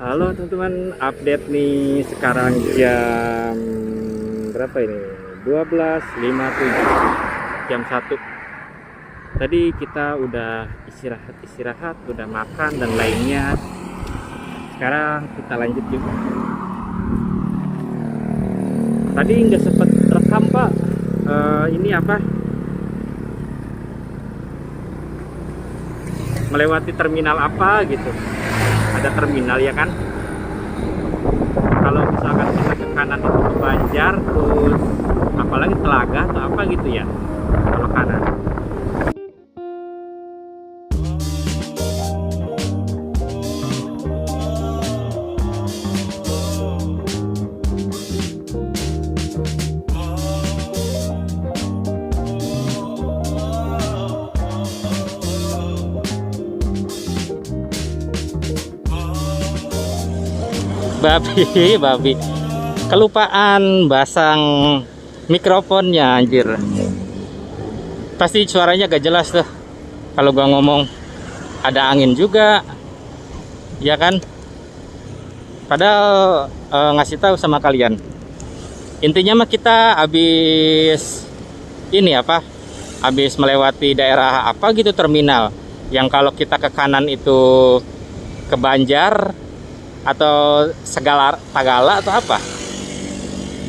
Halo teman-teman, update nih sekarang jam berapa ini? 12.57, jam 1. Tadi kita udah istirahat, udah makan dan lainnya. Sekarang kita lanjut juga. Tadi nggak sempat rekam Pak. Ini apa? Melewati terminal apa gitu? Ada terminal ya kan? Kalau misalkan kita ke kanan itu ke Banjar, terus apalagi Telaga atau apa gitu ya, kalau kanan. Babi kelupaan basang mikrofonnya anjir. Pasti suaranya gak jelas tuh kalau gua ngomong. Ada angin juga ya kan, padahal ngasih tahu sama kalian, intinya mah kita habis ini apa, habis melewati daerah apa gitu, terminal yang kalau kita ke kanan itu ke Banjar atau Tagala atau apa,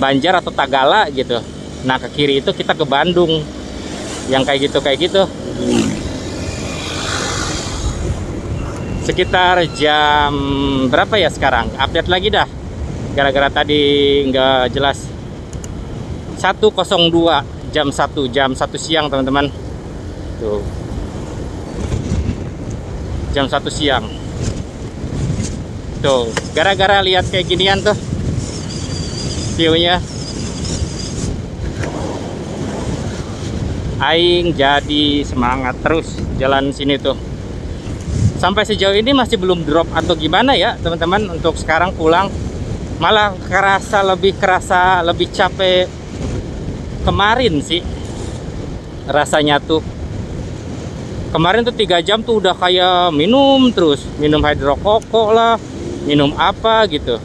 Banjar atau Tagala gitu. Nah ke kiri itu kita ke Bandung, yang kayak gitu sekitar jam berapa ya sekarang, update lagi dah gara-gara tadi nggak jelas. 1:02, jam 1 siang teman-teman tuh, jam 1 siang tuh, gara-gara lihat kayak ginian tuh viewnya, aing jadi semangat terus jalan sini tuh. Sampai sejauh ini masih belum drop atau gimana ya teman-teman. Untuk sekarang pulang malah kerasa lebih capek kemarin sih rasanya tuh. Kemarin tuh 3 jam tuh udah kayak minum terus, minum hidrokoko lah, minum apa gitu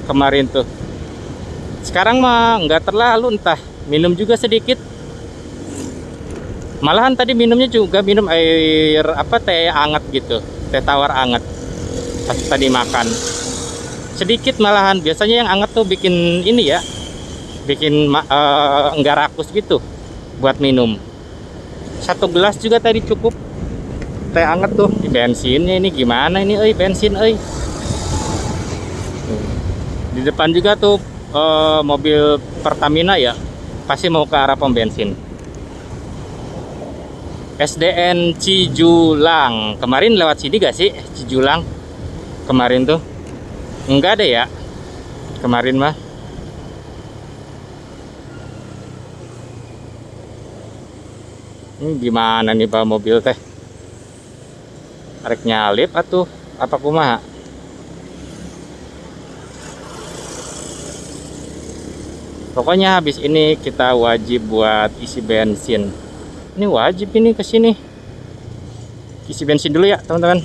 kemarin tuh. Sekarang mah nggak terlalu, entah minum juga sedikit. Malahan tadi minumnya juga minum air apa, teh anget gitu, teh tawar anget pas tadi makan sedikit. Malahan biasanya yang anget tuh bikin ini ya, bikin enggak rakus gitu buat minum. 1 gelas juga tadi cukup teh anget tuh. Di bensinnya ini gimana ini, bensin di depan juga tuh mobil Pertamina ya, pasti mau ke arah pom bensin. SDN Cijulang kemarin lewat sini gak sih? Cijulang kemarin tuh enggak ada ya kemarin mah. Ini gimana nih Pak mobil teh, arek nyalip atuh apa kumaha? Pokoknya habis ini kita wajib buat isi bensin. Ini wajib ini kesini isi bensin dulu ya teman-teman.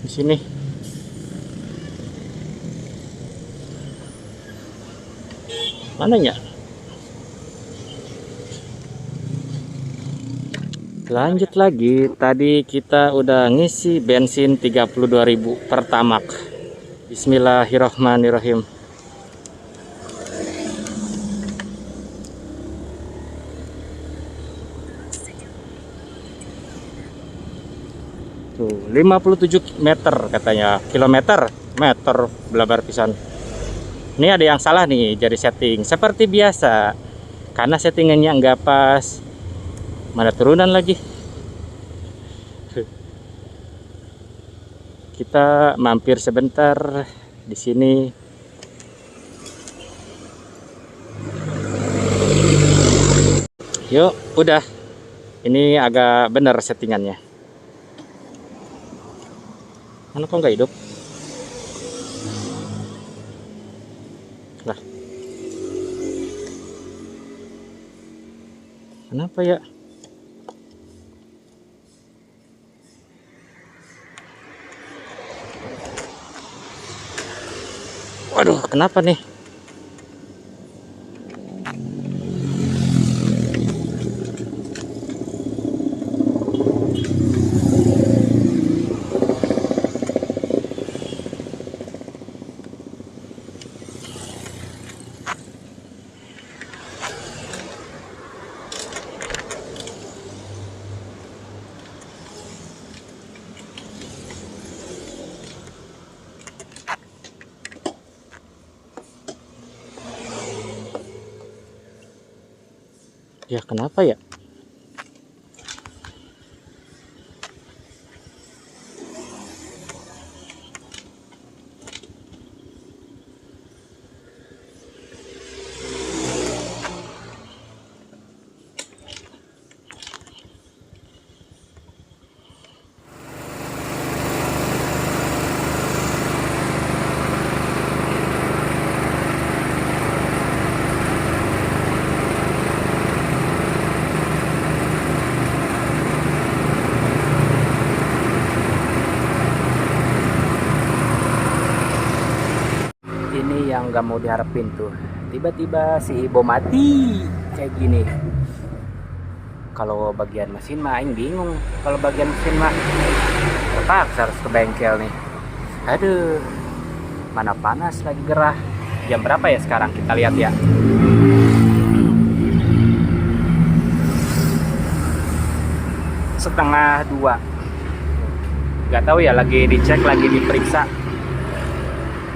Di sini mananya? Lanjut lagi. Tadi kita udah ngisi bensin 32.000 Pertamax. Bismillahirrohmanirrohim. Tuh 57 meter katanya, kilometer meter belabar pisan. Ini ada yang salah nih dari setting seperti biasa, karena settingannya nggak pas. Mana turunan lagi. Kita mampir sebentar di sini. Yuk, udah. Ini agak bener settingannya. Mana kok nggak hidup? Lah, kenapa ya? Kenapa nih? Ya kenapa ya? Ini yang nggak mau diharapin tuh, tiba-tiba si Ibo mati kayak gini. Kalau bagian mesin mah aing bingung. Kalau bagian mesin mah terpaksa harus ke bengkel nih. Aduh, mana panas lagi gerah. Jam berapa ya sekarang? Kita lihat ya. Setengah 2. Nggak tahu ya, lagi dicek, lagi diperiksa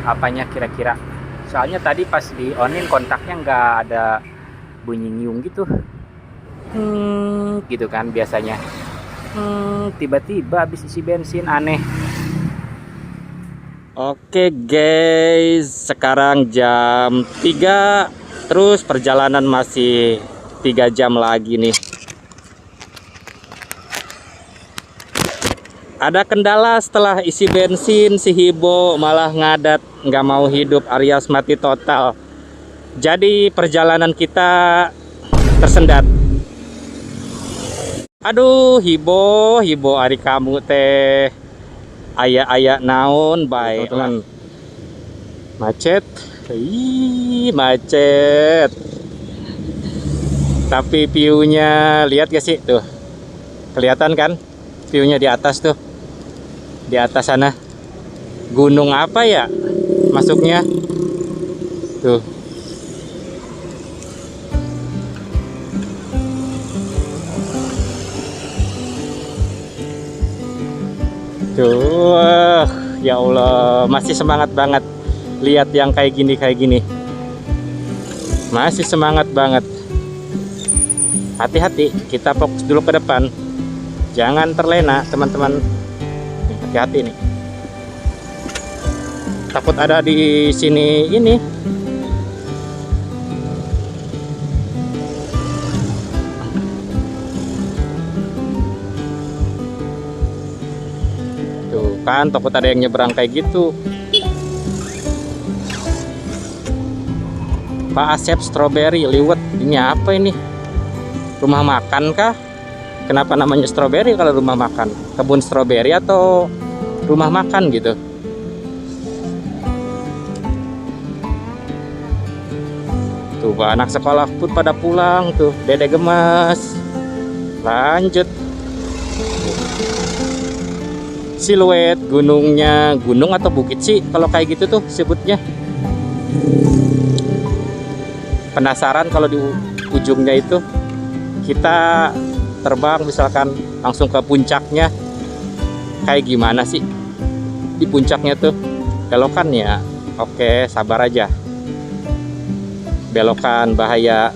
apanya kira-kira. Soalnya tadi pas di onin kontaknya nggak ada bunyi nyiung gitu. Gitu kan biasanya. Tiba-tiba habis isi bensin, aneh. Oke guys, sekarang jam 3. Terus perjalanan masih 3 jam lagi nih. Ada kendala setelah isi bensin, si Hibo malah ngadat, nggak mau hidup alias mati total. Jadi perjalanan kita tersendat. Aduh, Hibo ari kamu teh aya naon bae. Teman. Macet. Macet. Tapi view-nya lihat gak sih tuh? Kelihatan kan? View-nya di atas tuh. Di atas sana gunung apa ya masuknya tuh. Tuh, ya Allah, masih semangat banget lihat yang kayak gini. Masih semangat banget. Hati-hati, kita fokus dulu ke depan. Jangan terlena, teman-teman. Hati-hati nih. Takut ada di sini ini. Tuh kan, takut ada yang nyebrang kayak gitu. Pak Asep Strawberry liwet. Ini apa ini? Rumah makan kah? Kenapa namanya strawberry kalau rumah makan? Kebun stroberi atau rumah makan gitu? Tuh anak sekolah pun pada pulang tuh, Dede gemes. Lanjut. Siluet gunungnya, gunung atau bukit sih kalau kayak gitu tuh sebutnya. Penasaran kalau di ujungnya itu kita terbang misalkan langsung ke puncaknya, kayak gimana sih di puncaknya tuh? Belokan ya? Oke, sabar aja. Belokan bahaya.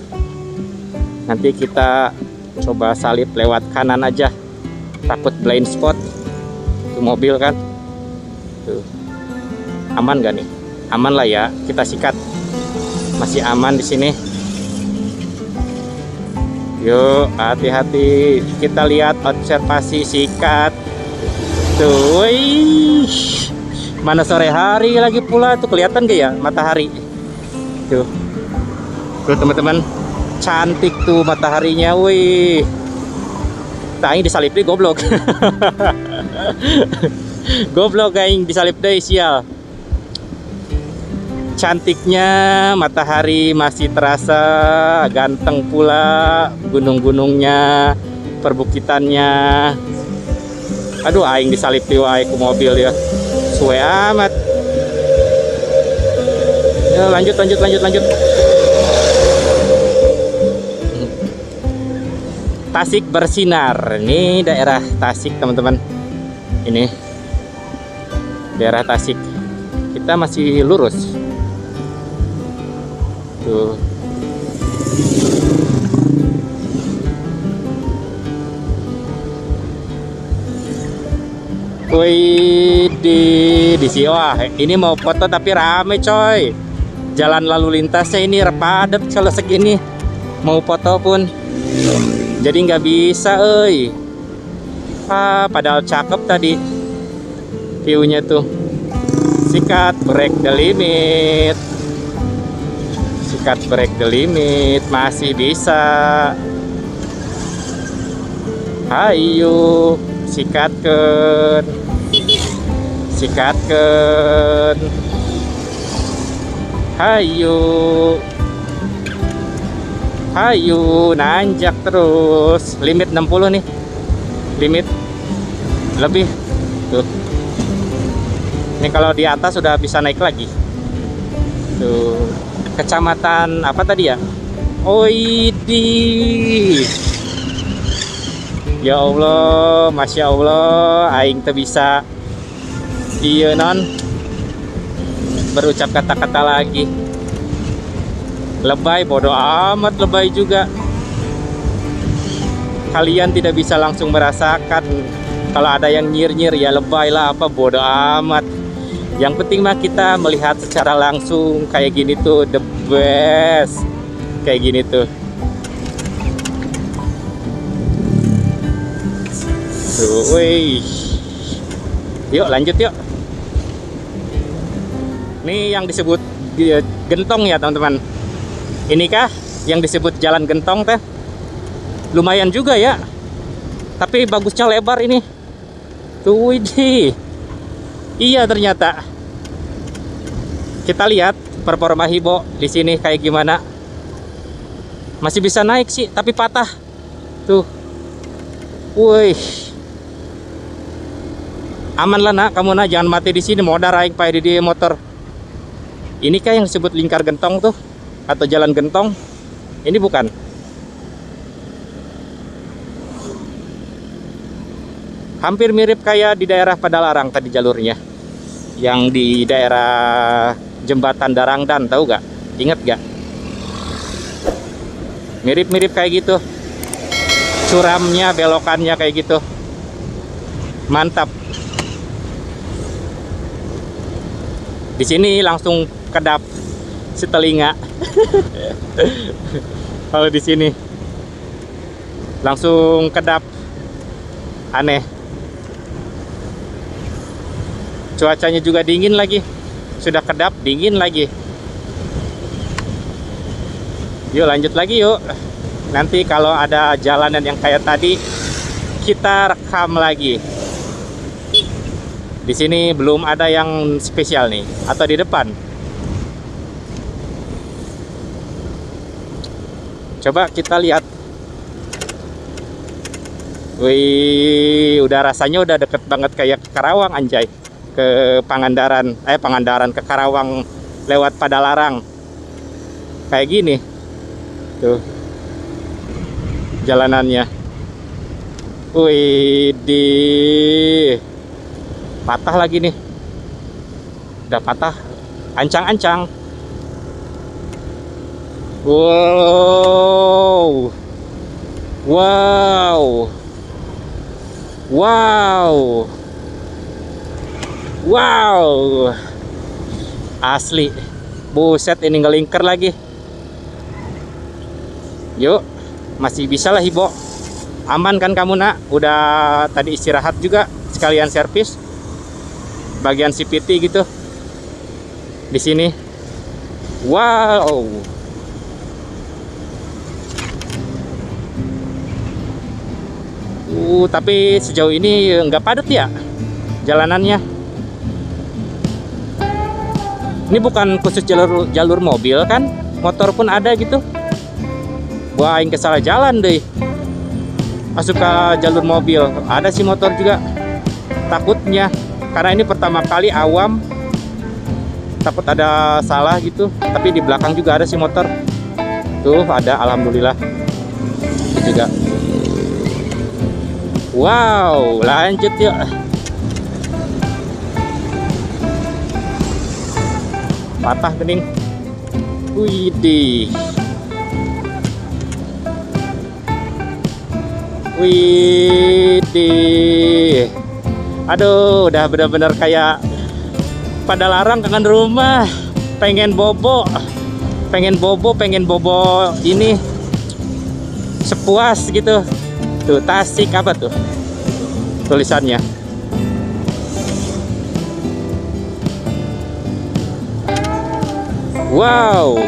Nanti kita coba salip lewat kanan aja, takut blind spot. Tuh mobil kan tuh. Aman gak nih? Aman lah ya, kita sikat. Masih aman di sini. Yuk, hati-hati. Kita lihat observasi, sikat. Tuh, mana sore hari lagi pula tuh, kelihatan gak ya matahari? Tuh, tuh teman-teman, cantik tuh mataharinya, wih. Tanya disalip deh, goblok. Goblok aing disalip deh, sial. cantiknya matahari masih terasa, ganteng pula gunung-gunungnya, perbukitannya. Aduh, aing disalip wae ku mobil ya. Suwe amat. Ya, lanjut. Tasik bersinar. Ini daerah Tasik, teman-teman. Ini daerah Tasik. Kita masih lurus. Tuh. Wih, di sini. Wah, ini mau foto tapi rame coy. Jalan lalu lintasnya ini padat kalau segini. Mau foto pun jadi nggak bisa, padahal cakep tadi view-nya tuh. Sikat break the limit. Sikat break the limit, masih bisa. Ayo, sikatkeun. Hayu, nanjak terus. Limit 60 nih. Limit lebih. Tuh. Ini kalau di atas sudah bisa naik lagi. Tuh. Kecamatan apa tadi ya? Oidi. Ya Allah, Masya Allah, aing teu bisa iya non berucap kata-kata lagi. Lebay, bodoh amat, lebay juga. Kalian tidak bisa langsung merasakan. Kalau ada yang nyir-nyir ya lebay lah, apa bodoh amat. Yang penting mah kita melihat secara langsung kayak gini tuh the best. Kayak gini tuh. Tuh, wih. Yuk lanjut yuk. Ini yang disebut gentong ya teman-teman. Inikah yang disebut jalan gentong teh? Lumayan juga ya. Tapi bagusnya lebar ini. Tuh, widih. Iya ternyata. Kita lihat performa Hibo di sini kayak gimana. Masih bisa naik sih, tapi patah. Tuh. Wih. Aman lah nak, kamu nak jangan mati di sini, modar aing pae di motor. Ini kah yang disebut lingkar gentong tuh atau jalan gentong? Ini bukan. Hampir mirip kayak di daerah Padalarang tadi jalurnya. Yang di daerah Jembatan Darangdan, tahu gak? Ingat gak? Mirip-mirip kayak gitu. Curamnya, belokannya kayak gitu. Mantap. Di sini langsung kedap setelinga. Kalau di sini langsung kedap. Aneh. Cuacanya juga dingin lagi. Sudah kedap, dingin lagi. Yuk lanjut lagi yuk. Nanti kalau ada jalanan yang kayak tadi kita rekam lagi. Di sini belum ada yang spesial nih, atau di depan. Coba kita lihat. Wih, udah rasanya udah deket banget kayak ke Karawang anjay. Ke Pangandaran, ke Karawang lewat Padalarang. Kayak gini. Tuh. Jalanannya. Wih, patah lagi nih. Udah patah. Ancang-ancang. Wow. Wow. Wow. Wow. Asli. Buset, ini ngelingker lagi. Yuk, masih bisa lah Hibo. Aman kan kamu nak? Udah tadi istirahat juga, sekalian servis. Bagian CPT gitu. Di sini. Wow. Tapi sejauh ini nggak padat ya jalanannya. Ini bukan khusus jalur mobil kan, motor pun ada gitu. Wah, yang kesalah jalan deh. Masuk ke jalur mobil, ada sih motor juga. Takutnya, karena ini pertama kali awam, takut ada salah gitu. Tapi di belakang juga ada sih motor. Tuh ada, alhamdulillah. Itu juga. Wow, lanjut yuk. Patah gening. Widih. Widih. Aduh, udah benar-benar kayak pada larang kangen rumah. Pengen bobo. Pengen bobo ini sepuas gitu. Tuh, Tasik apa tuh tulisannya? Wow.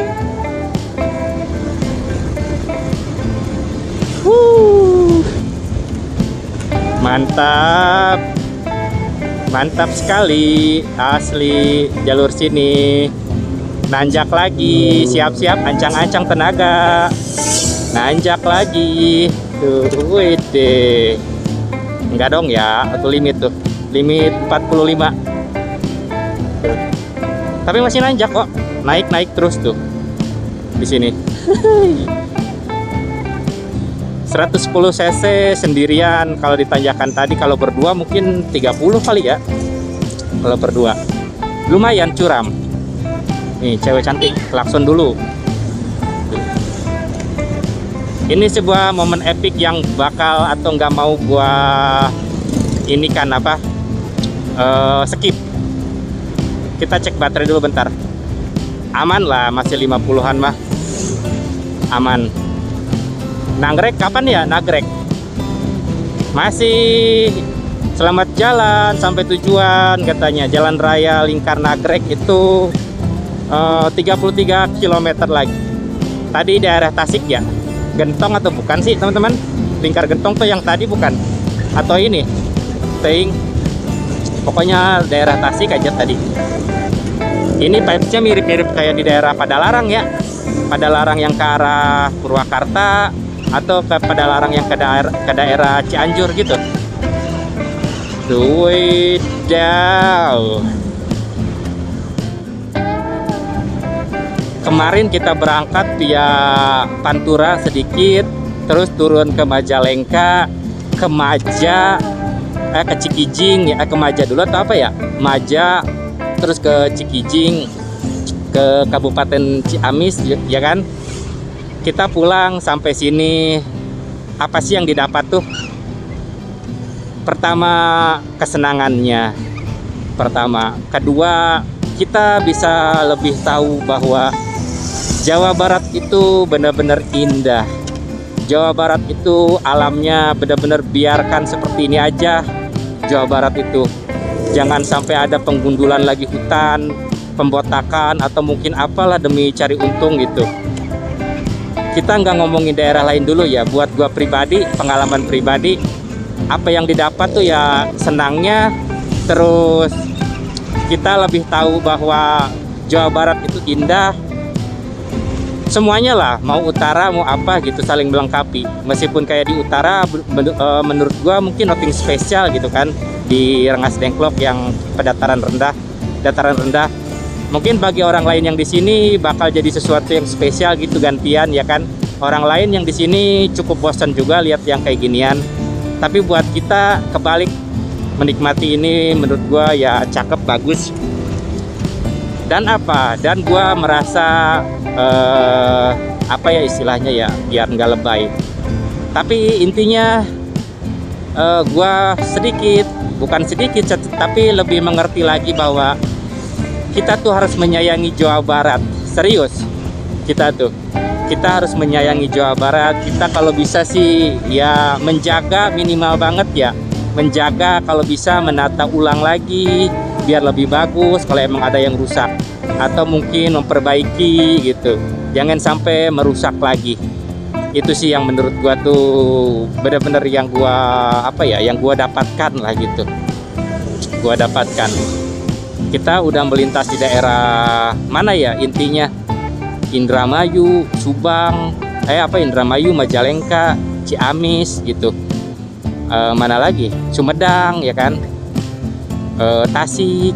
Mantap. Mantap sekali, asli jalur sini. Nanjak lagi, siap-siap ancang-ancang tenaga. Nanjak lagi. Tuh, wede. Enggak dong ya, itu limit tuh. Limit 45. Tuh. Tapi masih nanjak kok. Naik terus tuh di sini. 110 cc sendirian. Kalau ditanjakan tadi, kalau berdua mungkin 30 kali ya. Kalau berdua lumayan curam. Nih cewek cantik, klakson dulu. Ini sebuah momen epic yang bakal atau nggak mau gua ini kan apa skip. Kita cek baterai dulu bentar. Aman lah, masih 50-an mah aman. Nagrek kapan ya? Nagrek masih. Selamat jalan sampai tujuan katanya. Jalan raya lingkar Nagrek itu 33 km lagi. Tadi daerah Tasik ya. Gentong atau bukan sih teman-teman? Lingkar Gentong tuh yang tadi bukan? Atau ini Teing? Pokoknya daerah Tasik aja tadi. Ini vibes-nya mirip-mirip kayak di daerah Padalarang ya. Padalarang yang ke arah Purwakarta atau ke Padalarang yang ke daerah Cianjur gitu. Duidaw. Kemarin kita berangkat via Pantura sedikit, terus turun ke Majalengka, ke Maja, ke Cikijing ya, ke Maja dulu atau apa ya? Maja, terus ke Cikijing, ke Kabupaten Ciamis ya kan. Kita pulang sampai sini, apa sih yang didapat tuh? Pertama, kesenangannya. Pertama, kedua, kita bisa lebih tahu bahwa Jawa Barat itu benar-benar indah. Jawa Barat itu alamnya benar-benar biarkan seperti ini aja. Jawa Barat itu jangan sampai ada penggundulan lagi hutan, pembotakan atau mungkin apalah demi cari untung gitu. Kita nggak ngomongin daerah lain dulu ya. Buat gua pribadi, pengalaman pribadi, apa yang didapat tuh ya senangnya. Terus kita lebih tahu bahwa Jawa Barat itu indah. Semuanya lah, mau utara mau apa gitu saling melengkapi. Meskipun kayak di utara menurut gua mungkin nothing spesial gitu kan, di Rengas Dengklok yang dataran rendah. Mungkin bagi orang lain yang di sini bakal jadi sesuatu yang spesial gitu gantian ya kan. Orang lain yang di sini cukup bosan juga lihat yang kayak ginian. Tapi buat kita kebalik, menikmati ini menurut gua ya cakep, bagus. Dan apa? Dan gua merasa apa ya istilahnya ya, biar nggak lebay. Tapi intinya gua bukan sedikit tapi lebih mengerti lagi bahwa kita tuh harus menyayangi Jawa Barat. Serius, kita harus menyayangi Jawa Barat. Kita kalau bisa sih ya menjaga, minimal banget ya, menjaga, kalau bisa menata ulang lagi biar lebih bagus kalau emang ada yang rusak, atau mungkin memperbaiki gitu. Jangan sampai merusak lagi. Itu sih yang menurut gua tuh benar-benar yang gua yang gua dapatkan lah gitu. Gua dapatkan. Kita udah melintas di daerah mana ya intinya? Indramayu, Subang, Indramayu, Majalengka, Ciamis gitu. Mana lagi? Sumedang ya kan? Tasik,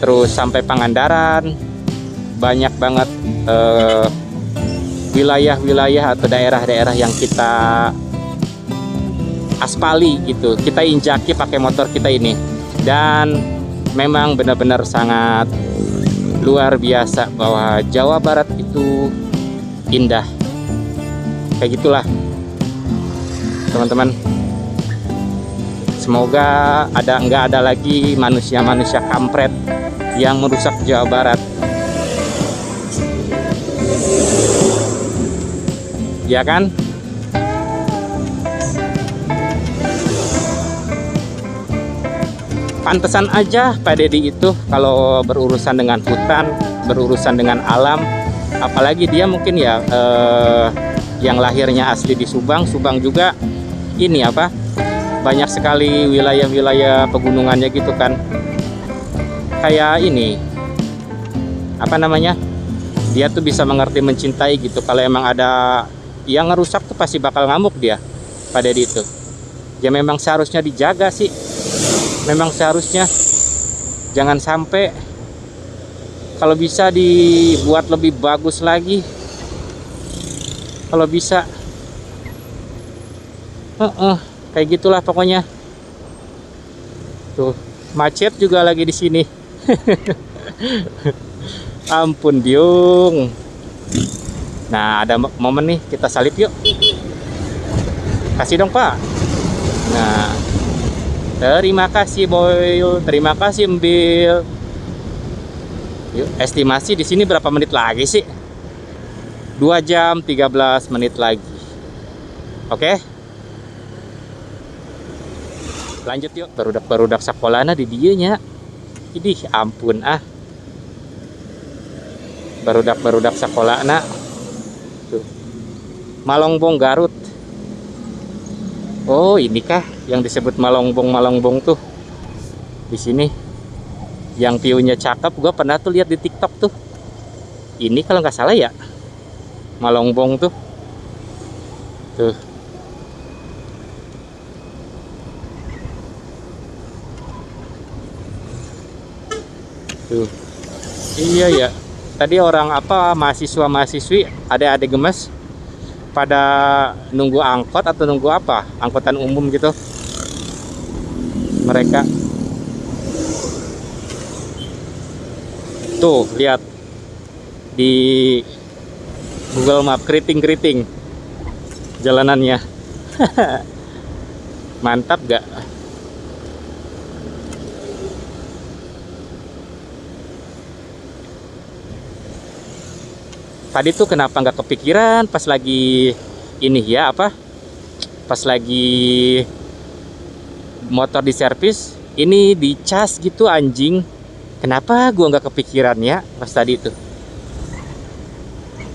terus sampai Pangandaran. Banyak banget wilayah-wilayah atau daerah-daerah yang kita aspali gitu, kita injaki pakai motor kita ini. Dan memang benar-benar sangat luar biasa bahwa Jawa Barat itu indah. Kayak gitulah teman-teman. Semoga nggak ada lagi manusia-manusia kampret yang merusak Jawa Barat. Ya kan? Pantesan aja Pak Deddy itu kalau berurusan dengan hutan, berurusan dengan alam, apalagi dia mungkin ya yang lahirnya asli di Subang. Subang juga ini banyak sekali wilayah-wilayah pegunungannya gitu kan. Kayak ini dia tuh bisa mengerti mencintai gitu. Kalau emang ada yang ngerusak tuh pasti bakal ngamuk dia Pak Deddy itu. Ya memang seharusnya dijaga sih. Memang seharusnya jangan sampai, kalau bisa dibuat lebih bagus lagi, kalau bisa kayak gitulah pokoknya. Tuh macet juga lagi di sini. Ampun biung. Nah ada momen nih, kita salip yuk. Kasih dong Pak. Nah terima kasih Boy, terima kasih Mbil. Yuk, estimasi di sini berapa menit lagi sih? 2 jam 13 menit lagi. Oke. Lanjut yuk. Barudak sekolahnya di dianya. Idih, ampun Barudak sekolahnya. Tuh. Malongbong Garut. Oh, inikah yang disebut Malongbong tuh di sini, yang view-nya cakep. Gua pernah tuh lihat di TikTok tuh. Ini kalau nggak salah ya Malongbong tuh. Tuh. Iya ya. Tadi orang mahasiswa-mahasiswi, adik-adik gemes pada nunggu angkot atau nunggu angkutan umum gitu mereka. Tuh lihat di Google Map, keriting jalanannya. Mantap gak? Tadi tuh kenapa nggak kepikiran pas lagi ini ya pas lagi motor di servis ini dicas gitu anjing. Kenapa gua nggak kepikiran ya pas tadi itu?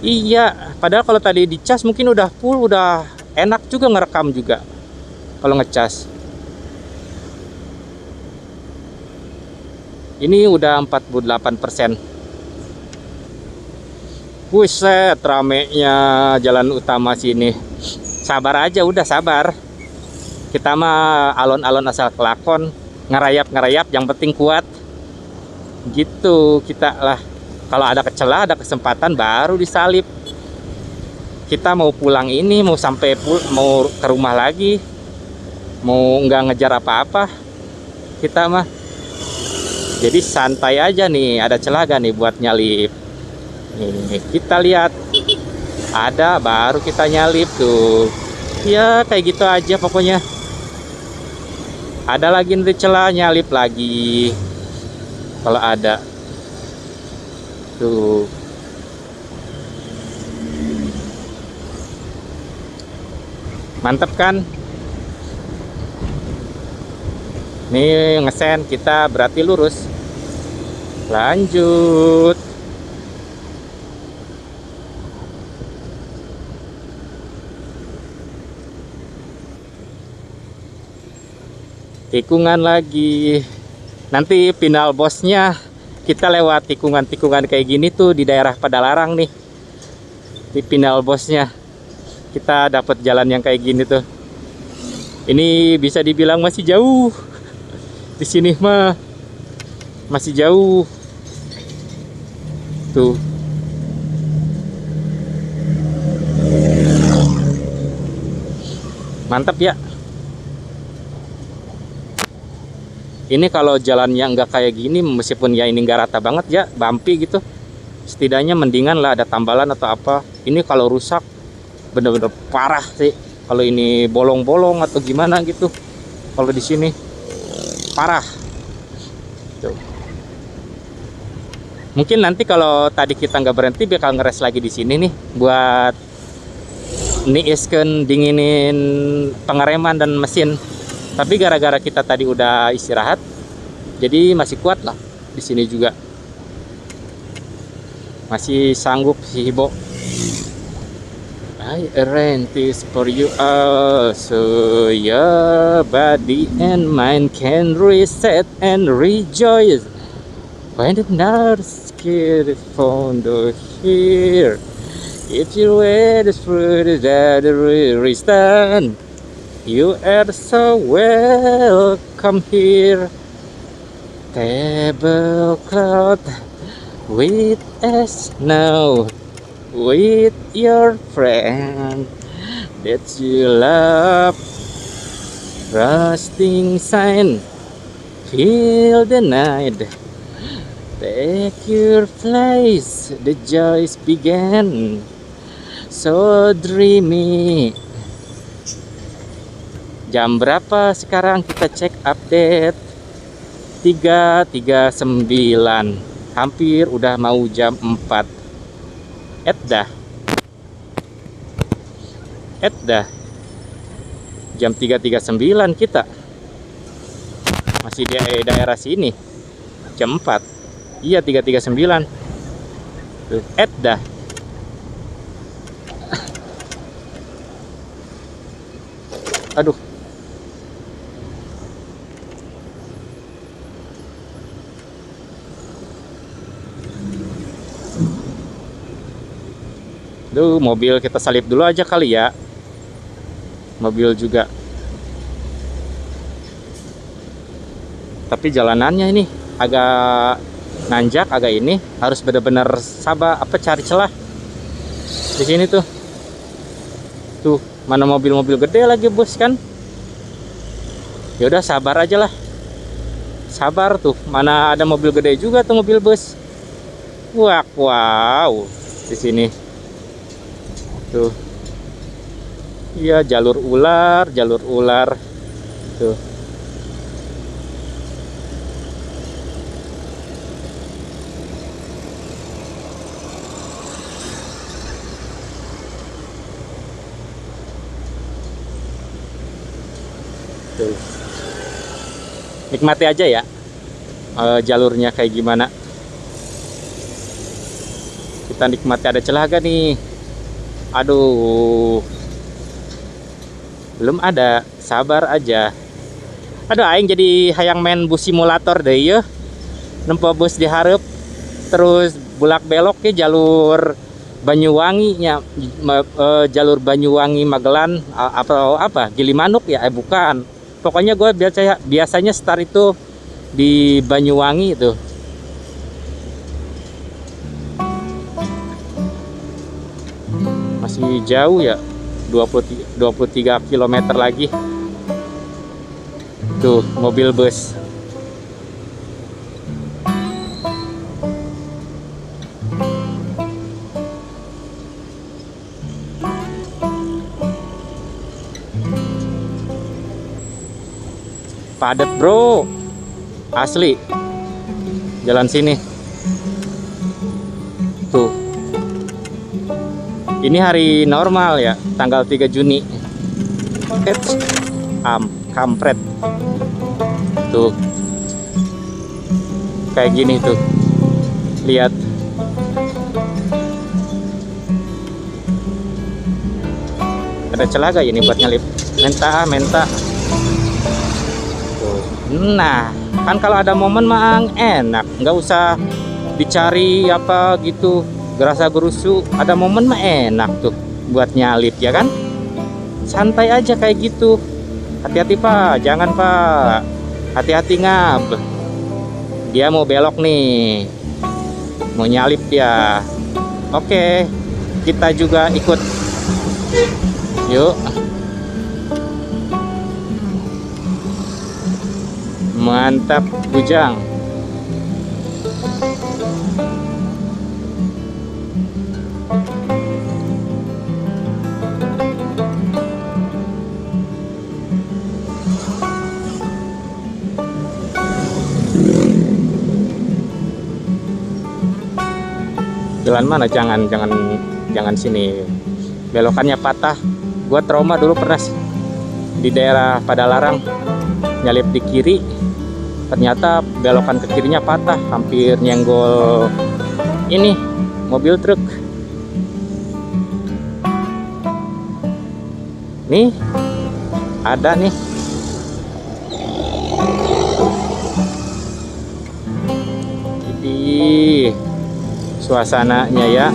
Iya, padahal kalau tadi dicas mungkin udah full, udah enak juga ngerekam juga kalau ngecas. Ini udah 48%. Buset, ramenya jalan utama sini. Sabar aja, udah sabar. Kita mah alon-alon asal kelakon, ngerayap, yang penting kuat. Gitu kita lah. Kalau ada celah, ada kesempatan baru disalip. Kita mau pulang ini, mau ke rumah lagi, mau nggak ngejar apa-apa. Kita mah. Jadi santai aja nih, ada celah gak nih buat nyalip. Nih, kita lihat ada baru kita nyalip tuh ya, kayak gitu aja pokoknya. Ada lagi nanti celah, nyalip lagi kalau ada tuh. Mantep kan? Nih ngesen kita berarti lurus. Lanjut. Tikungan lagi. Nanti final bosnya kita lewat tikungan-tikungan kayak gini tuh di daerah Padalarang nih. Di final bosnya kita dapat jalan yang kayak gini tuh. Ini bisa dibilang masih jauh. Di sini mah masih jauh. Tuh. Mantap ya. Ini kalau jalannya nggak kayak gini, meskipun ya ini nggak rata banget ya, bumpy gitu, setidaknya mendingan lah ada tambalan atau apa. Ini kalau rusak bener-bener parah sih. Kalau ini bolong-bolong atau gimana gitu, kalau di sini parah. Tuh. Mungkin nanti kalau tadi kita nggak berhenti bakal ngeres lagi di sini nih buat niiskeun dinginin pengereman dan mesin. Tapi gara-gara kita tadi udah istirahat, jadi masih kuat lah di sini juga. Masih sanggup si Hibo. I arrange this for you so your body and mind can reset and rejoice when the nurse scared found here. If you were the fruit that restand, you are so welcome here. Tablecloth with us now, with your friend that you love. Rusting sign, feel the night. Take your place, the joys began. So dreamy. Jam berapa sekarang? Kita cek update 3.39. Hampir udah mau jam 4. Dah jam 3.39 kita. Masih di daerah sini. Jam 4. Iya 3.39. Tuh, dah. Aduh. Duh, mobil kita salip dulu aja kali ya. Mobil juga. Tapi jalanannya ini agak nanjak, agak ini harus benar-benar sabar cari celah. Di sini tuh. Tuh, mana mobil-mobil gede lagi bos kan? Ya udah sabar aja lah. Sabar tuh, mana ada mobil gede juga tuh mobil bus. Wah, wow. Di sini. Tuh. Iya, jalur ular. Tuh. Tuh. Nikmati aja ya jalurnya kayak gimana. Kita nikmati, ada celah gak nih? Aduh, belum ada, sabar aja. Aduh, aing jadi hayang main bus simulator deh ya. Nempo bus diharap terus bulak belok ke jalur Banyuwangi nya, jalur Banyuwangi Magelan apa Gilimanuk ya, bukan. Pokoknya gue biasanya start itu di Banyuwangi itu. Masih jauh ya, 23 km lagi. Tuh, mobil bus. Padat bro, asli jalan sini. Tuh, ini hari normal ya, tanggal 3 Juni. Kampret. Tuh, kayak gini tuh, lihat. Ada celah gak ini buat nyelip? Menta. Nah, Kan kalau ada momen mah enak, nggak usah dicari apa gitu gerasa gerusu. Ada momen mah enak tuh buat nyalip ya kan, santai aja kayak gitu. Hati-hati Pak, jangan Pak, hati-hati ngab. Dia mau belok nih, mau nyalip dia. Oke, kita juga ikut yuk. Mantap bujang. Jalan mana? Jangan sini. Belokannya patah. Gua trauma dulu pernah di daerah Padalarang nyalip di kiri. Ternyata belokan ke kirinya patah, hampir nyenggol ini mobil truk. Nih, ada nih. Jadi suasananya ya,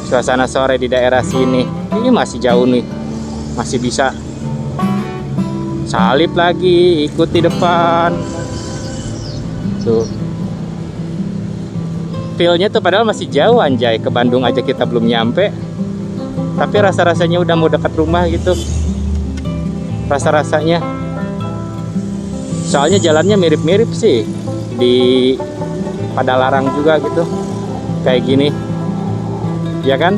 suasana sore di daerah sini. Ini masih jauh nih, masih bisa salip lagi, ikut di depan tuh. Feelnya tuh padahal masih jauh anjay, ke Bandung aja kita belum nyampe, tapi rasa-rasanya udah mau dekat rumah gitu. Rasa-rasanya, soalnya jalannya mirip-mirip sih di Padalarang juga gitu, kayak gini ya kan.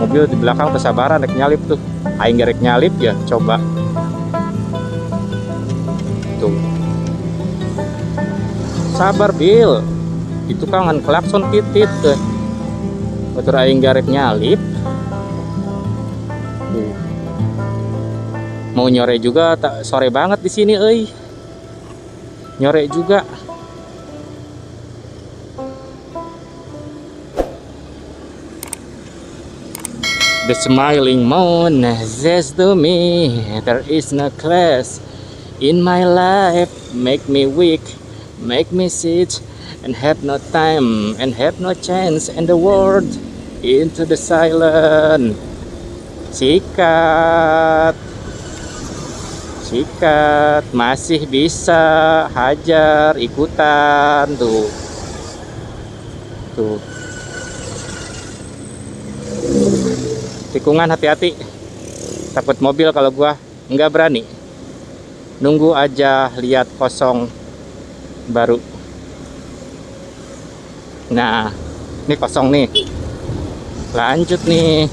Mobil di belakang kesabaran rek nyalip tuh, aing rek nyalip ya, coba tuh. Sabar Bil, itu kangen klakson titit tuh. Motor aing rek nyalip tuh. Mau nyore juga tak sore banget di sini euy. Nyore juga. The smiling moon says to me, there is no class in my life. Make me weak, make me sit, and have no time, and have no chance in the world. Into the silent. Sikat, sikat, masih bisa hajar ikutan tuh, tuh. Tikungan hati-hati, takut mobil kalau gua nggak berani. Nunggu aja lihat kosong baru. Nah, ini kosong nih. Lanjut nih.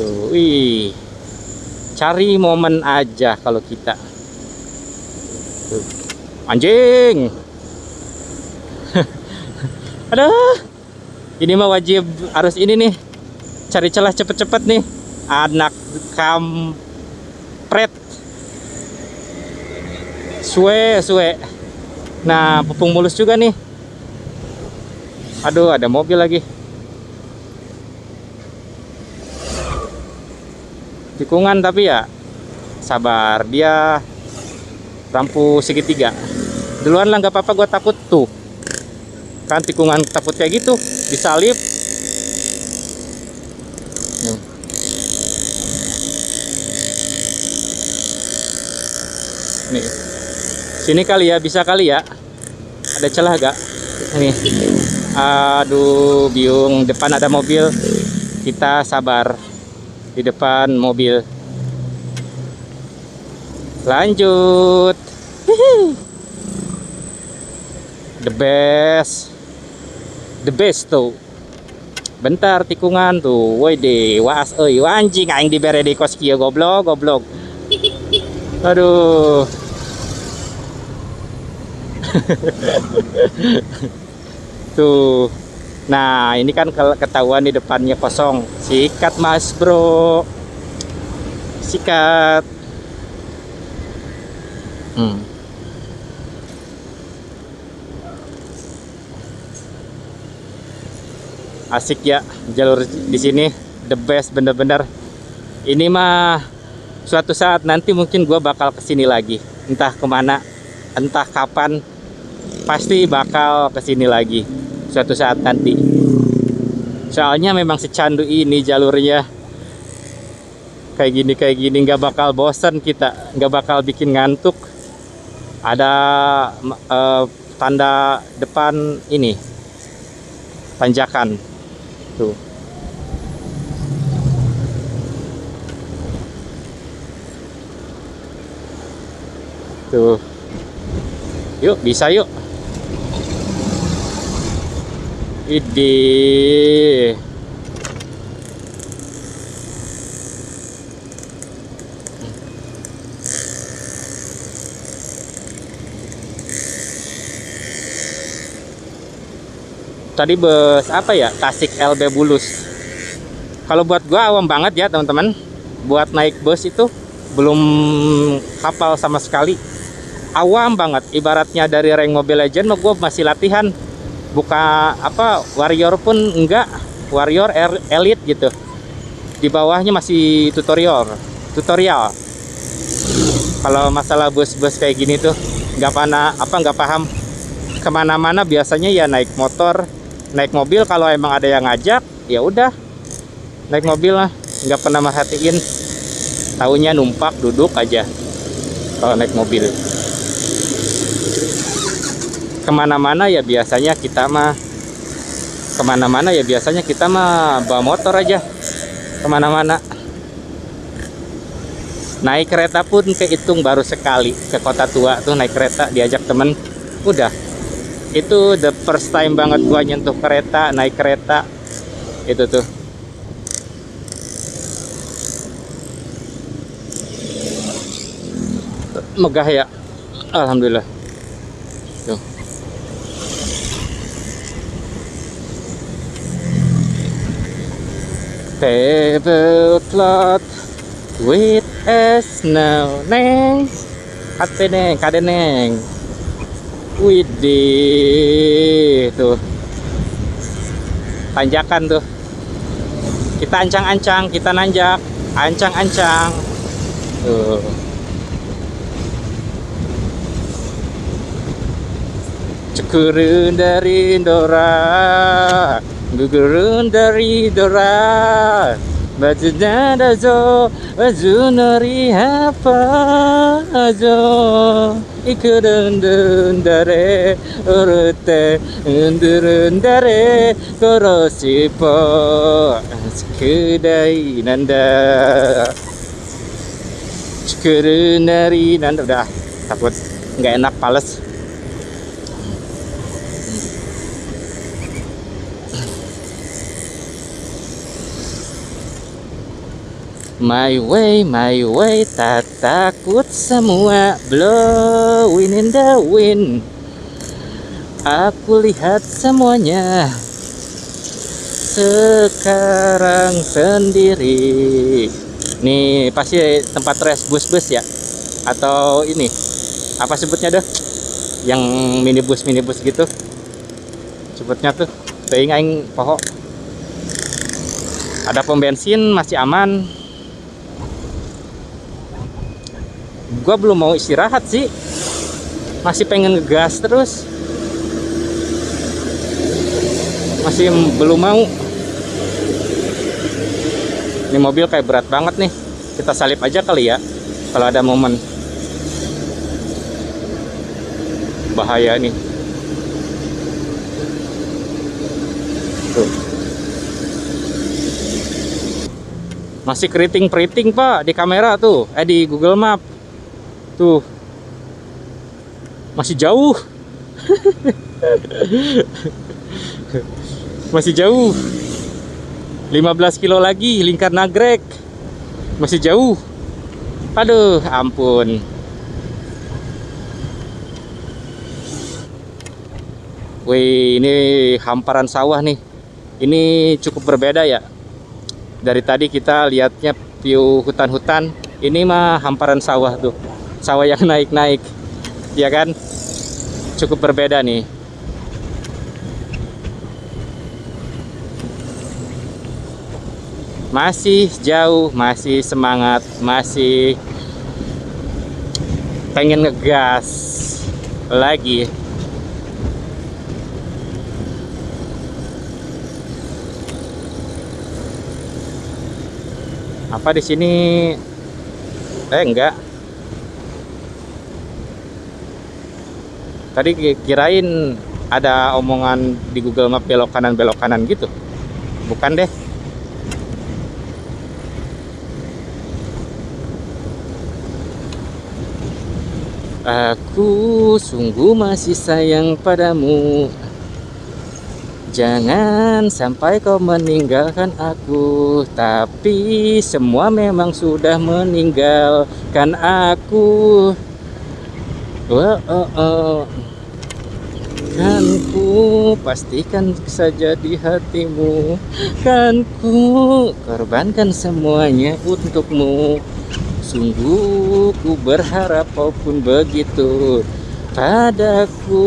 Tuh, wih. Cari momen aja kalau kita. Tuh. Anjing. Aduh. Ini mah wajib harus ini nih, cari celah cepet-cepet nih, anak kampret. Suwe. Nah, pupung mulus juga nih. Aduh, ada mobil lagi. Tikungan tapi ya sabar, dia lampu segitiga. Duluan lah, nggak apa-apa, gue takut tuh. Kan tikungan takut kayak gitu, disalip. Nih, sini kali ya, bisa kali ya. Ada celah gak? Nih, aduh, biung. Depan ada mobil, kita sabar. Di depan mobil. Lanjut. The best tuh. Bentar tikungan tuh. Woi deh, was euy, anjing aing dibere di kos kieu goblok. Aduh. Tuh. Nah, ini kan ketahuan di depannya kosong. Sikat Mas Bro. Sikat. Asik ya jalur di sini, the best bener-bener. Ini mah Suatu saat nanti mungkin gue bakal kesini lagi, entah kemana, entah kapan, pasti bakal kesini lagi suatu saat nanti. Soalnya memang secandu ini jalurnya, kayak gini nggak bakal bosan kita, nggak bakal bikin ngantuk. Ada tanda depan ini tanjakan tuh. Tuh. Yuk, bisa yuk. Ide. Tadi bus apa ya? Tasik LB Bulus. Kalau buat gua awam banget ya, teman-teman. Buat naik bus itu belum hafal sama sekali. Awam banget. Ibaratnya dari rank Mobile Legends mah gua masih latihan. Buka apa warrior pun enggak. Warrior elite gitu. Di bawahnya masih tutorial. Kalau masalah bus-bus kayak gini tuh nggak paham kemana-mana. Biasanya ya naik motor, naik mobil. Kalau emang ada yang ngajak ya udah naik mobil lah, nggak pernah merhatiin, taunya numpak duduk aja. Kalau naik mobil kemana-mana ya biasanya kita mah bawa motor aja kemana-mana. Naik kereta pun kehitung baru sekali ke Kota Tua tuh, naik kereta diajak temen. Udah, itu the first time banget gua nyentuh kereta, naik kereta itu tuh. Megah ya, alhamdulillah. Tuh. Tablecloth with snow, neng. Kate neng, kade neng. Widih, tuh tanjakan tuh. Kita ancang-ancang, kita nanjak, ancang-ancang. Tuh. Cekurun dari Dora, gugurun dari Dora, batu dada zo, baju nori apa zo, ikurun dari urute, undurun dari korosipo, sekudai nanda, cekurun dari nanda. Udah, takut nggak enak, pales. My way, tak takut semua, blowing in the wind. Aku lihat semuanya sekarang sendiri. Nih pasti tempat rest bus-bus ya, atau ini apa sebutnya dah, yang minibus gitu sebutnya tuh. Aing poho. Ada pom bensin, masih aman. Gua belum mau istirahat sih, masih pengen ngegas terus, masih belum mau. Ini mobil kayak berat banget nih, kita salip aja kali ya kalau ada momen. Bahaya nih. Tuh. Masih keriting pak di kamera tuh, di Google Map tuh, masih jauh. Masih jauh, 15 kilo lagi Lingkar Nagrek, masih jauh. Aduh ampun. Wih, ini hamparan sawah nih. Ini cukup berbeda ya. Dari tadi kita lihatnya view hutan-hutan, ini mah hamparan sawah tuh. Sawah yang naik-naik, ya kan? Cukup berbeda nih. Masih jauh, masih semangat, masih pengen ngegas lagi. Apa di sini? Enggak. Tadi kirain ada omongan di Google Map belok kanan gitu. Bukan deh. Aku sungguh masih sayang padamu. Jangan sampai kau meninggalkan aku. Tapi semua memang sudah meninggalkan aku. Oh, oh, oh. Kan ku pastikan saja di hatimu. Kan ku korbankan semuanya untukmu. Sungguh ku berharap kau pun begitu padaku.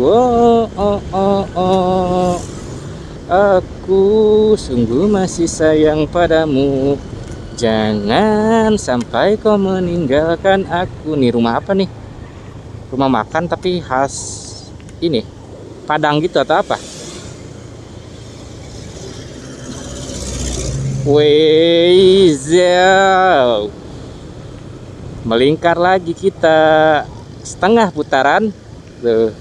Oh, oh, oh, oh. Aku sungguh masih sayang padamu. Jangan sampai kau meninggalkan aku. Nih rumah apa nih? Rumah makan tapi khas ini Padang gitu atau apa? Weizau. Melingkar lagi kita setengah putaran tuh.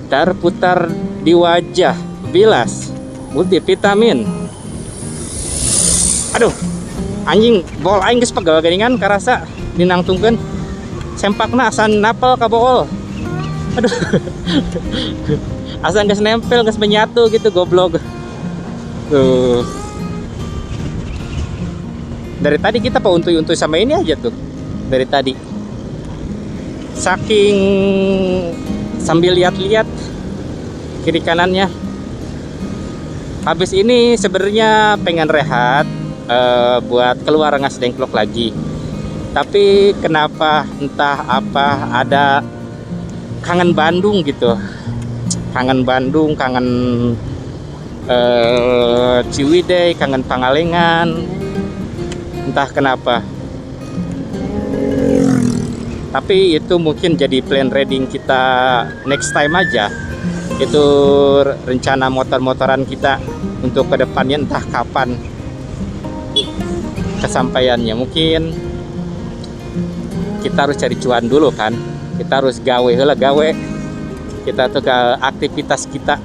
Terputar di wajah bilas multivitamin. Aduh, anjing bol aing geus pegel geuningan karasa dinangtungkeun sempakna asan napel ka bool. Aduh. Asan geus nempel geus menyatu gitu goblok. Tuh. Dari tadi kita untuy-untuy sama ini aja tuh. Dari tadi. Saking sambil lihat-lihat kiri kanannya. Habis ini sebenarnya pengen rehat buat keluar ngasdengklok lagi. Tapi kenapa entah apa ada kangen Bandung gitu. Kangen Bandung, kangen Ciwidey, kangen Pangalengan. Entah kenapa. Tapi itu mungkin jadi plan reading kita next time aja. Itu rencana motor-motoran kita untuk kedepannya entah kapan kesampaiannya. Mungkin kita harus cari cuan dulu kan. Kita harus gawe heula gawe. Kita tuh ke aktivitas kita.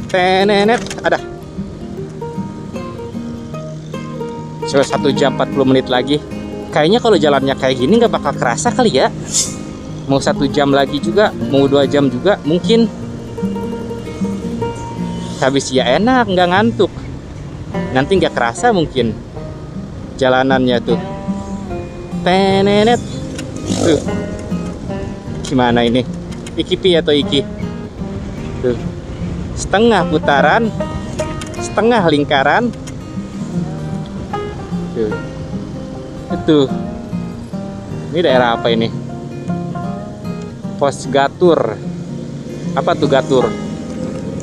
Tenenet ada. So, 1 jam 40 menit lagi. Kayaknya kalau jalannya kayak gini nggak bakal kerasa kali ya. Mau 1 jam lagi juga, mau 2 jam juga mungkin. Habis ya enak, nggak ngantuk. Nanti nggak kerasa mungkin jalanannya tuh. Tenenet. Tuh. Gimana ini? Iki pi atau iki? Tuh. Setengah putaran, setengah lingkaran. Tuh. Itu. Ini daerah apa ini? Pos Gatur. Apa tuh Gatur?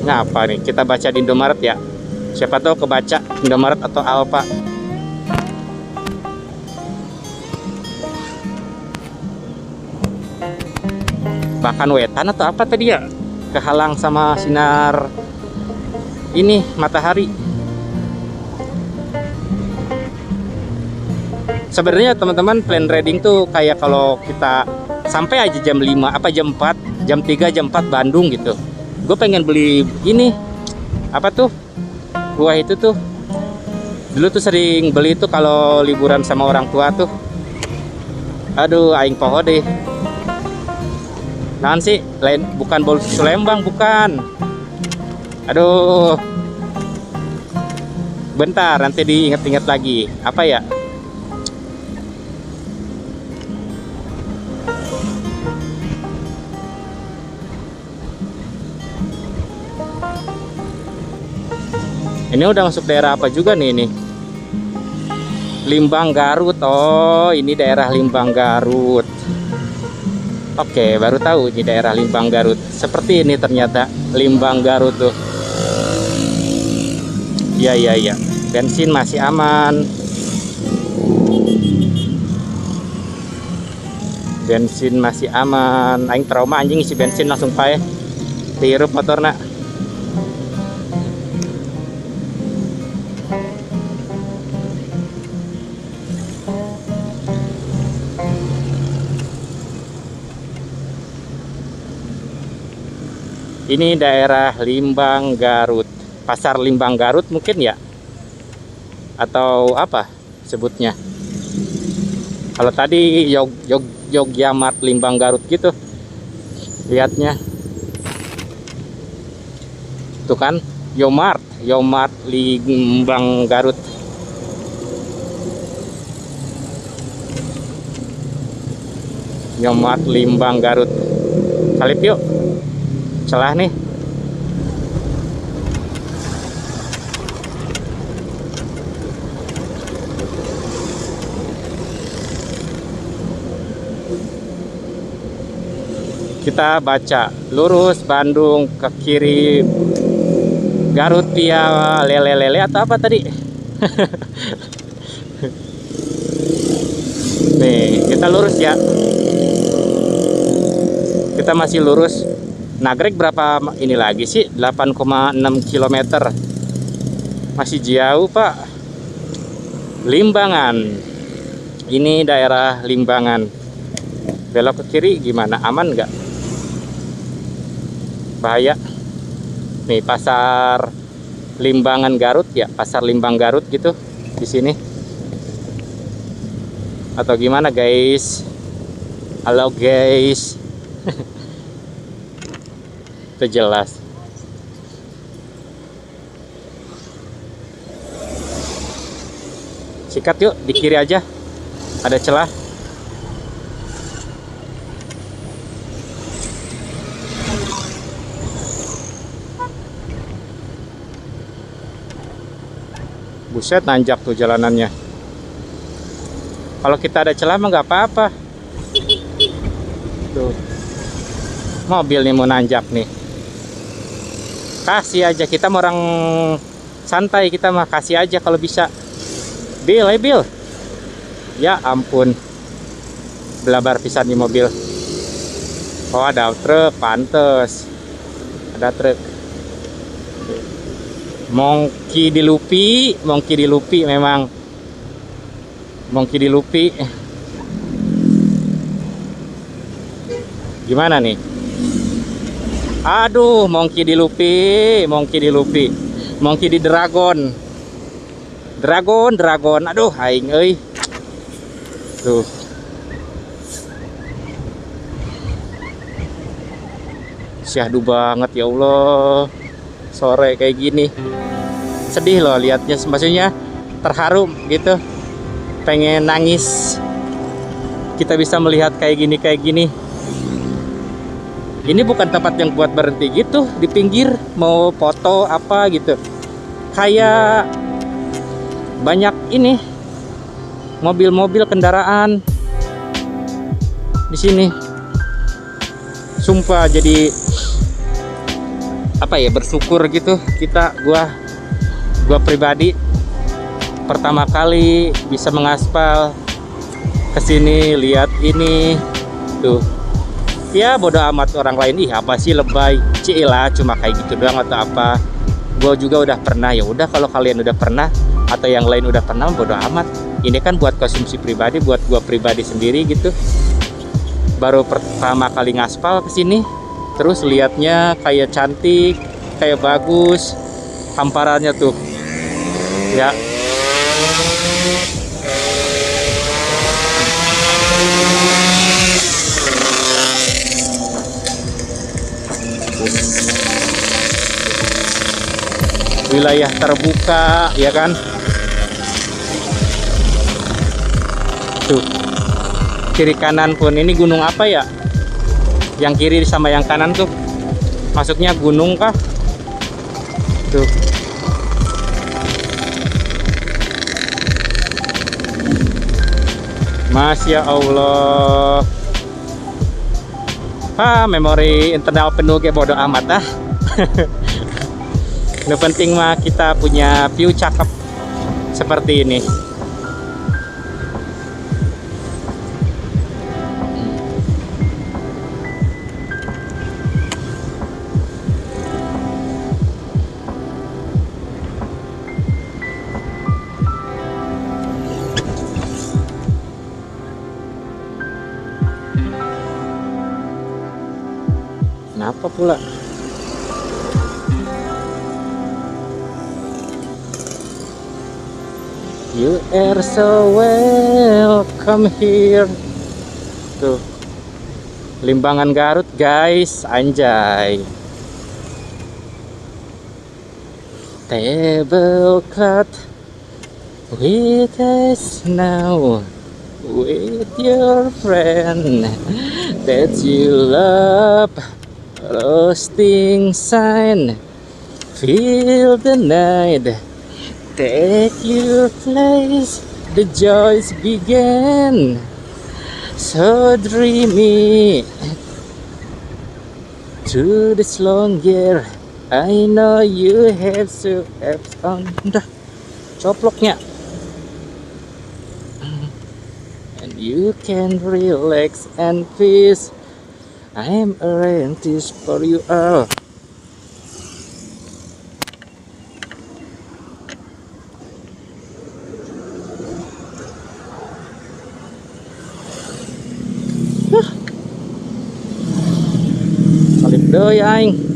Ngapa nih? Kita baca di Indomaret ya. Siapa tahu kebaca Indomaret atau Alfa. Bahkan wetan atau apa tadi ya? Kehalang sama sinar ini matahari. Sebenarnya teman-teman plan reading tuh kayak kalau kita sampai aja jam 5 apa jam 4, jam 3, jam 4 Bandung gitu. Gue pengen beli ini apa tuh? Buah itu tuh. Dulu tuh sering beli tuh kalau liburan sama orang tua tuh. Aduh, aing poho deh. Nahan sih, lain bukan bol susu Lembang, bukan. Aduh. Bentar, nanti diinget-inget lagi. Apa ya? Ini udah masuk daerah apa juga nih ini? Limbang Garut. Oh, ini daerah Limbang Garut. Oke, baru tahu di daerah Limbang Garut. Seperti ini ternyata Limbang Garut tuh. Iya, iya, iya. Bensin masih aman. Bensin masih aman. Aing trauma anjing isi bensin langsung pae. Dihirup motorna. Ini daerah Limbang Garut. Pasar Limbang Garut mungkin ya? Atau apa sebutnya? Kalau tadi Yogyamart Limbang Garut gitu. Lihatnya. Tuh kan, Yomart Limbang Garut. Yomart Limbang Garut. Salip yuk. Celah nih. Kita baca lurus Bandung ke kiri Garut via lele atau apa tadi? Nih, kita lurus ya. Kita masih lurus. Nagrek berapa ini lagi sih? 8,6 km. Masih jauh, Pak. Limbangan. Ini daerah Limbangan. Belok ke kiri gimana? Aman nggak? Bahaya. Nih, pasar Limbangan Garut ya, pasar Limbang Garut gitu di sini. Atau gimana, guys? Halo, guys. Itu jelas. Sikat yuk, di kiri aja. Ada celah. Buset, nanjak tuh jalanannya. Kalau kita ada celah mah nggak apa-apa. Tuh. Mobil nih mau nanjak nih. Kasih aja, kita mau orang santai, kita mah kasih aja kalau bisa. Bil, Bil. Ya ampun. Belabar pisan di mobil. Oh, ada truk, pantes. Ada truk. Mongki dilupi memang. Mongki dilupi. Gimana nih? Aduh, mongki dilupi. Mongki di dragon. Aduh, aing euy. Tuh. Syahdu banget ya Allah. Sore kayak gini. Sedih loh liatnya, maksudnya terharu gitu. Pengen nangis. Kita bisa melihat kayak gini. Ini bukan tempat yang buat berhenti gitu di pinggir mau foto apa gitu. Kayak banyak ini mobil-mobil kendaraan di sini. Sumpah jadi apa ya, bersyukur gitu kita. Gua pribadi pertama kali bisa mengaspal kesini, lihat ini tuh. Ya bodo amat orang lain, ih apa sih lebay, cilah cuma kayak gitu doang atau apa. Gue juga udah pernah, ya udah kalau kalian udah pernah atau yang lain udah pernah, bodo amat. Ini kan buat konsumsi pribadi, buat gue pribadi sendiri gitu. Baru pertama kali ngaspal kesini, terus liatnya kayak cantik, kayak bagus, hamparannya tuh, ya. Wilayah terbuka ya kan. Tuh kiri kanan pun, ini gunung apa ya, yang kiri sama yang kanan tuh masuknya gunung kah tuh. Masya Allah. Memori internal penuh kayak bodo amat ah. Yang penting mah kita punya view cakep seperti ini. Kenapa pula? You are so welcome here. Tuh, Limbangan Garut guys, anjay. Tablecloth with a snow, with your friend that you love. Roasting sign, feel the night, take your place, the joys begin, so dreamy, to this long year, I know you have to have on the coploknya, and you can relax and peace. I'm arranged for you all. Salib deui aing.